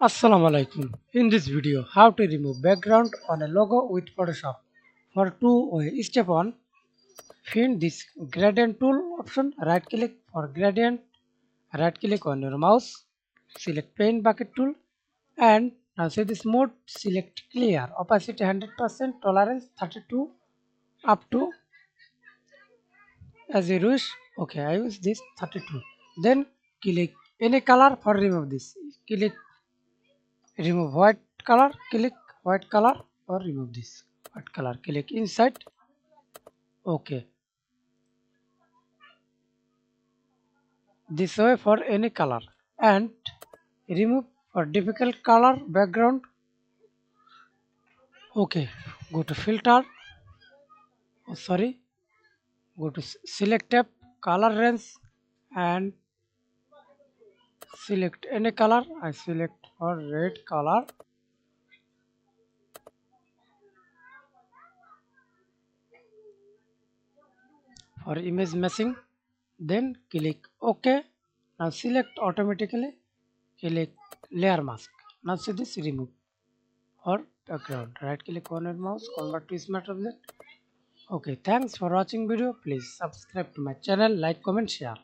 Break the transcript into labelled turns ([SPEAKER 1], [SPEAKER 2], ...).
[SPEAKER 1] Assalamu alaikum. In this video, how to remove background on a logo with Photoshop. For step 1, find this gradient tool option, right click for gradient, right click on your mouse, select pen bucket tool and now see this mode, select clear, opacity 100%, tolerance 32 up to as you wish. Okay, I use this 32. Then click any color for remove this. Click remove white color, click white color or remove this white color, click inside. Okay, this way for any color and remove for difficult color background. Okay, go to filter, sorry, go to select tab, color range and select any color. I select for red color. For image meshing, then click OK. Now select automatically, click layer mask. Now see this remove or background, right click on your mouse, convert to smart object. Okay, thanks for watching video. Please subscribe to my channel, like, comment, share.